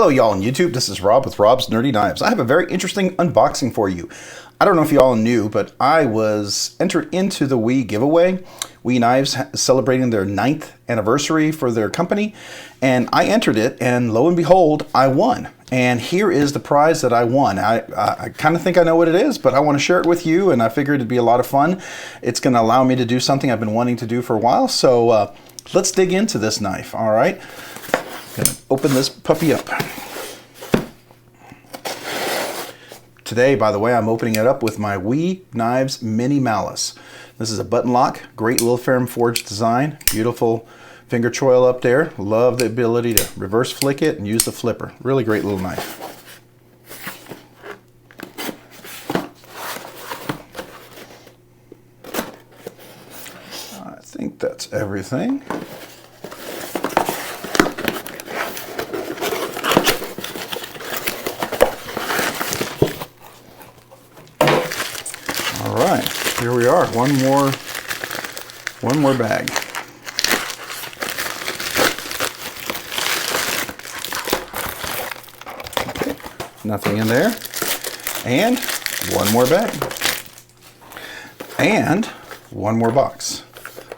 Hello y'all on YouTube, this is Rob with Rob's Nerdy Knives. I have a very interesting unboxing for you. I don't know if you all knew, but I was entered into the WE giveaway. WE Knives celebrating their 9th anniversary for their company, and I entered it, and lo and behold, I won. And here is the prize that I won. I kind of think I know what it is, but I want to share it with you, and I figured it'd be a lot of fun. It's going to allow me to do something I've been wanting to do for a while, so let's dig into this knife, all right? I'm going to open this puppy up. Today, by the way, I'm opening it up with my WE Knives Mini Malice. This is a button lock, great little ferrum forged design, beautiful finger choil up there. Love the ability to reverse flick it and use the flipper. Really great little knife. I think that's everything. All right, here we are. One more bag. Okay, nothing in there. And one more bag. And one more box.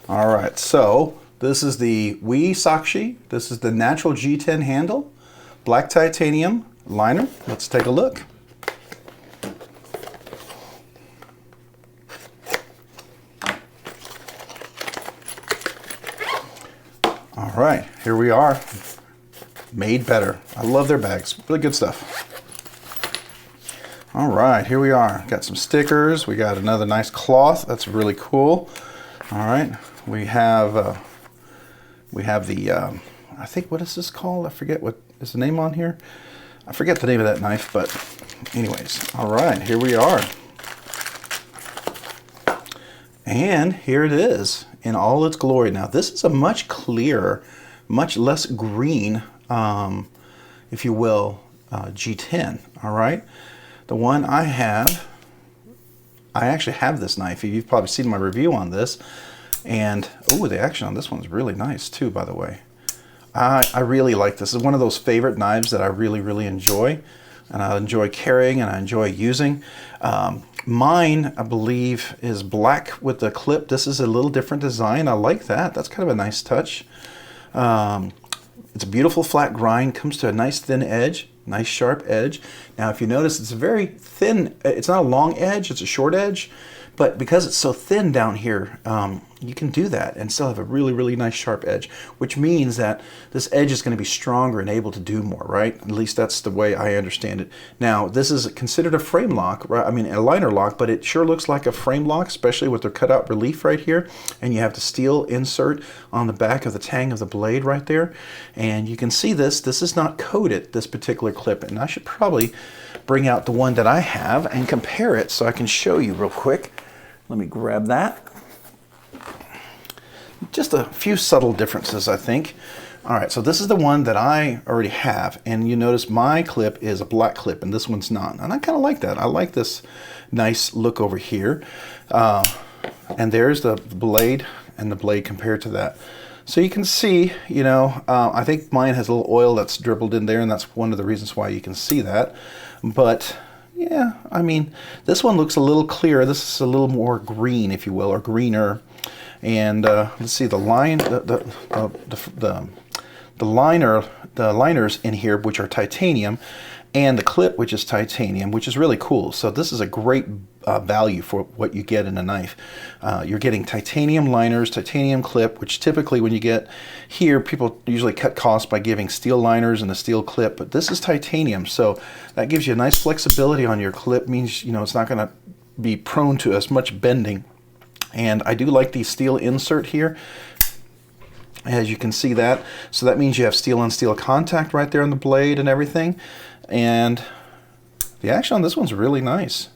All right, so this is the WE Saakshi. This is the natural G10 handle, black titanium liner. Let's take a look. All right, here we are. Made better. I love their bags. Really good stuff. All right, here we are. Got some stickers. We got another nice cloth. That's really cool. All right, we have the I think, what is this called? I forget what is the name on here. I forget the name of that knife, but anyways. All right, here we are. And here it is in all its glory. Now this is a much clearer, much less green, if you will, G10, all right? The one I have, I actually have this knife. You've probably seen my review on this. And, oh, the action on this one's really nice too, by the way. I really like this. It's one of those favorite knives that I really enjoy. And I enjoy carrying and I enjoy using. Mine, I believe, is black with the clip. This is a little different design. I like that. That's kind of a nice touch. It's a beautiful flat grind. Comes to a nice thin edge, nice sharp edge. Now, if you notice, it's a very thin. It's not a long edge. It's a short edge. But because it's so thin down here, you can do that and still have a really nice sharp edge, which means that this edge is going to be stronger and able to do more, right? At least that's the way I understand it. Now, this is considered a frame lock, right? I mean, a liner lock, but it sure looks like a frame lock, especially with the cutout relief right here. And you have the steel insert on the back of the tang of the blade right there. And you can see this. This is not coated, this particular clip. And I should probably bring out the one that I have and compare it so I can show you real quick. Let me grab that. Just a few subtle differences, I think. All right, so this is the one that I already have, and you notice my clip is a black clip, and this one's not. And I kind of like that. I like this nice look over here. And there's the blade, and the blade compared to that. So you can see, you know, I think mine has a little oil that's dribbled in there, and that's one of the reasons why you can see that. But yeah, I mean, this one looks a little clearer. This is a little more green, if you will, or greener. And let's see, the liners in here, which are titanium, and the clip, which is titanium, which is really cool. So this is a great value for what you get in a knife. You're getting titanium liners, titanium clip, which typically when you get here, people usually cut costs by giving steel liners and a steel clip, but this is titanium. So that gives you a nice flexibility on your clip, means, you know, it's not going to be prone to as much bending. And I do like the steel insert here, as you can see that. So that means you have steel on steel contact right there on the blade and everything. And the action on this one's really nice.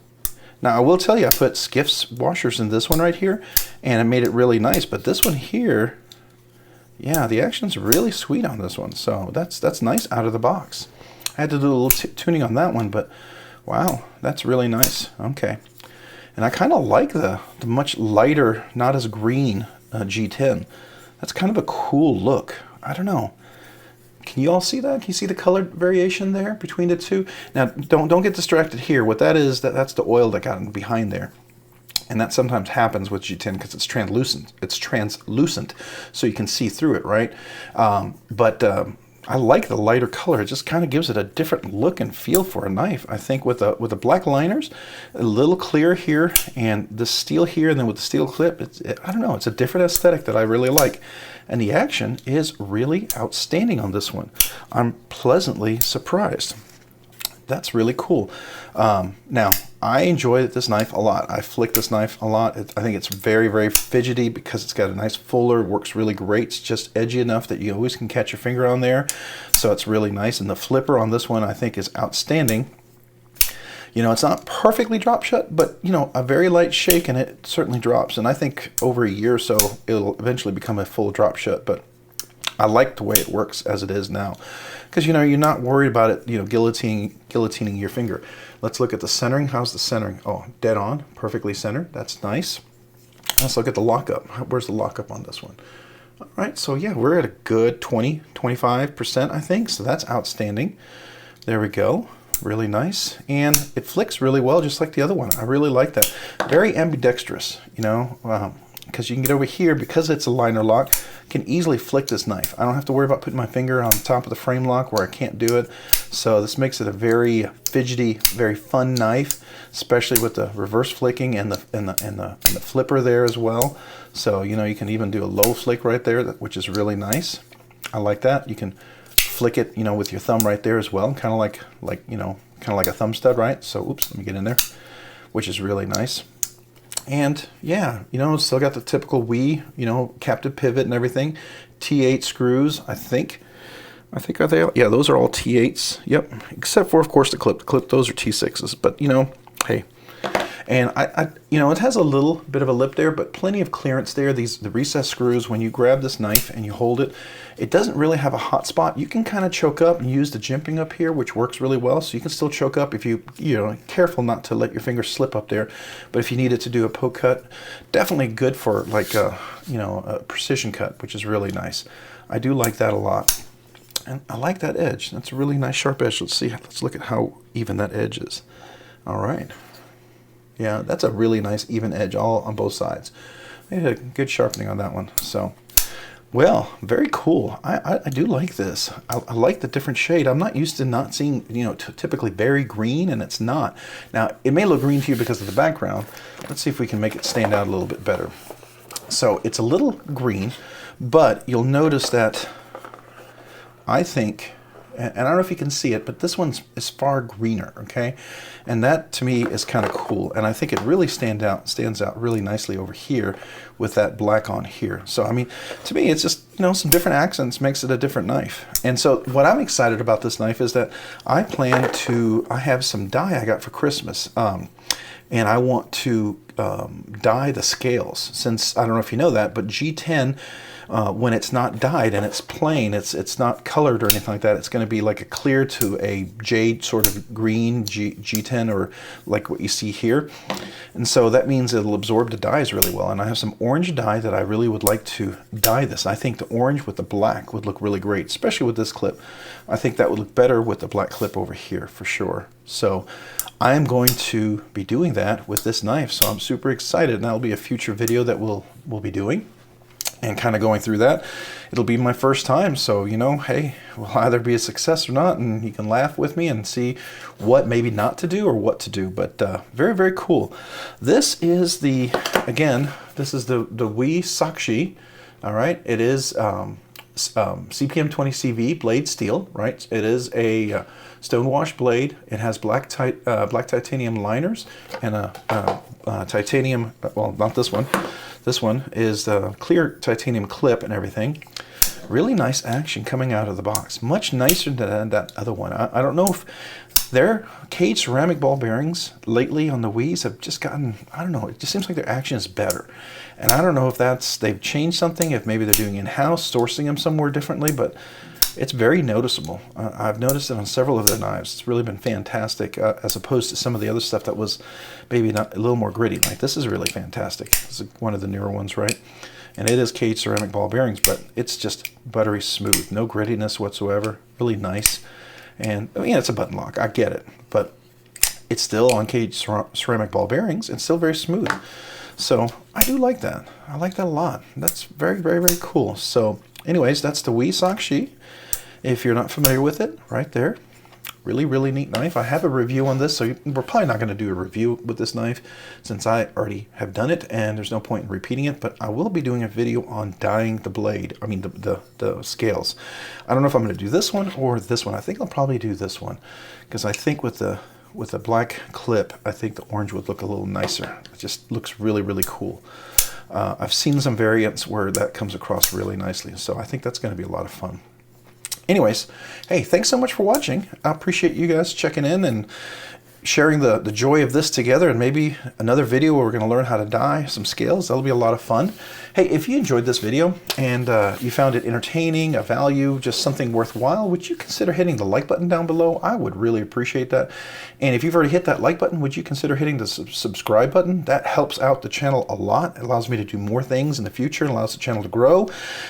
Now I will tell you, I put skiffs washers in this one right here, and it made it really nice. But this one here, yeah, the action's really sweet on this one. So that's nice out of the box. I had to do a little tuning on that one, but wow, that's really nice. Okay. And I kind of like the much lighter, not as green G10. That's kind of a cool look. I don't know. Can you all see that? Can you see the color variation there between the two? Now, don't get distracted here. What that is, that's the oil that got behind there. And that sometimes happens with G10 because it's translucent. It's translucent, so you can see through it, right? I like the lighter color. It just kind of gives it a different look and feel for a knife. I think with the black liners, a little clear here, and the steel here, and then with the steel clip, I don't know, it's a different aesthetic that I really like. And the action is really outstanding on this one. I'm pleasantly surprised. That's really cool. Now, I enjoy this knife a lot. I flick this knife a lot. I think it's very, very fidgety because it's got a nice fuller, works really great. It's just edgy enough that you always can catch your finger on there. So it's really nice. And the flipper on this one I think is outstanding. You know, it's not perfectly drop shut, but you know, a very light shake and it certainly drops. And I think over a year or so, it'll eventually become a full drop shut, but I like the way it works as it is now. Because, you know, you're not worried about it, you know, guillotining your finger. Let's look at the centering. How's the centering? Oh, dead on, perfectly centered. That's nice. Let's look at the lockup. Where's the lockup on this one? All right, so yeah, we're at a good 20-25%, I think. So that's outstanding. There we go. Really nice. And it flicks really well, just like the other one. I really like that. Very ambidextrous, you know, because you can get over here, because it's a liner lock, can easily flick this knife. I don't have to worry about putting my finger on top of the frame lock where I can't do it. So this makes it a very fidgety, very fun knife, especially with the reverse flicking and the flipper there as well. So, you know, you can even do a low flick right there, which is really nice. I like that. You can flick it, you know, with your thumb right there as well, kind of like you know, kind of like a thumb stud, right? So, oops, let me get in there, which is really nice. And yeah, you know, still got the typical Wii, you know, captive pivot and everything. T8 screws, I think are they? Yeah, those are all T8s. Yep, except for, of course, the clip. The clip, those are T6s. But you know, hey. And I you know, it has a little bit of a lip there, but plenty of clearance there. The recessed screws, when you grab this knife and you hold it, it doesn't really have a hot spot. You can kind of choke up and use the jimping up here, which works really well. So you can still choke up if you know, careful not to let your finger slip up there. But if you needed to do a poke cut, definitely good for like a, you know, a precision cut, which is really nice. I do like that a lot. And I like that edge. That's a really nice sharp edge. Let's see. Let's look at how even that edge is. All right. Yeah, that's a really nice even edge all on both sides. They did a good sharpening on that one. So, well, very cool. I do like this. I like the different shade. I'm not used to not seeing, you know, typically very green, and it's not. Now, it may look green to you because of the background. Let's see if we can make it stand out a little bit better. So it's a little green, but you'll notice that I think, and I don't know if you can see it, but this one is far greener, okay? And that to me is kind of cool. And I think it really stands out really nicely over here with that black on here. So, I mean, to me, it's just, you know, some different accents makes it a different knife. And so what I'm excited about this knife is that I have some dye I got for Christmas. And I want to dye the scales, since, I don't know if you know that, but G10, when it's not dyed and it's plain, it's not colored or anything like that, it's going to be like a clear to a jade sort of green G10, or like what you see here. And so that means it'll absorb the dyes really well. And I have some orange dye that I really would like to dye this. I think the orange with the black would look really great, especially with this clip. I think that would look better with the black clip over here for sure. So I am going to be doing that with this knife, so I'm super excited, and that'll be a future video that we'll be doing and kind of going through that. It'll be my first time, so, you know, hey, we'll either be a success or not, and you can laugh with me and see what maybe not to do or what to do. But very, very cool. This is the, again, this is the Wii Saakshi. All right, it is CPM-20CV blade steel, right? It is a stonewash blade. It has black titanium liners and a titanium, well, not this one. This one is a clear titanium clip and everything. Really nice action coming out of the box. Much nicer than that other one. I don't know if their cage ceramic ball bearings lately on the Wii's have just gotten, I don't know, it just seems like their action is better. And I don't know if they've changed something, if maybe they're doing in-house, sourcing them somewhere differently, but it's very noticeable. I've noticed it on several of their knives. It's really been fantastic, as opposed to some of the other stuff that was maybe not a little more gritty. Like this is really fantastic. This is one of the newer ones, right? And it is caged ceramic ball bearings, but it's just buttery smooth. No grittiness whatsoever. Really nice. And I mean, it's a button lock. I get it. But it's still on caged ceramic ball bearings and still very smooth. So I do like that. I like that a lot. That's very, very, very cool. So anyways, that's the Wee Saakshi. If you're not familiar with it, right there. Really, really neat knife. I have a review on this, so we're probably not going to do a review with this knife since I already have done it and there's no point in repeating it, but I will be doing a video on dyeing the blade, I mean the scales. I don't know if I'm going to do this one or this one. I think I'll probably do this one because I think with the black clip, I think the orange would look a little nicer. It just looks really, really cool. I've seen some variants where that comes across really nicely, so I think that's going to be a lot of fun. Anyways, hey, thanks so much for watching. I appreciate you guys checking in and sharing the joy of this together, and maybe another video where we're going to learn how to dye some scales. That'll be a lot of fun. Hey, if you enjoyed this video and you found it entertaining, a value, just something worthwhile, would you consider hitting the like button down below? I would really appreciate that. And if you've already hit that like button, would you consider hitting the subscribe button? That helps out the channel a lot. It allows me to do more things in the future, and allows the channel to grow,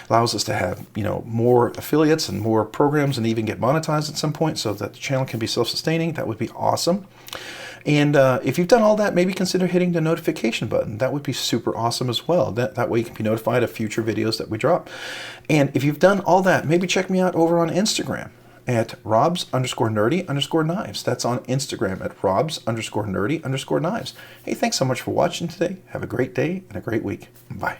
allows us to have, you know, more affiliates and more programs and even get monetized at some point so that the channel can be self-sustaining. That would be awesome. And if you've done all that, maybe consider hitting the notification button. That would be super awesome as well. That way you can be notified of future videos that we drop. And if you've done all that, maybe check me out over on Instagram at robs_nerdy_knives. That's on Instagram at robs_nerdy_knives. Hey, thanks so much for watching today. Have a great day and a great week. Bye.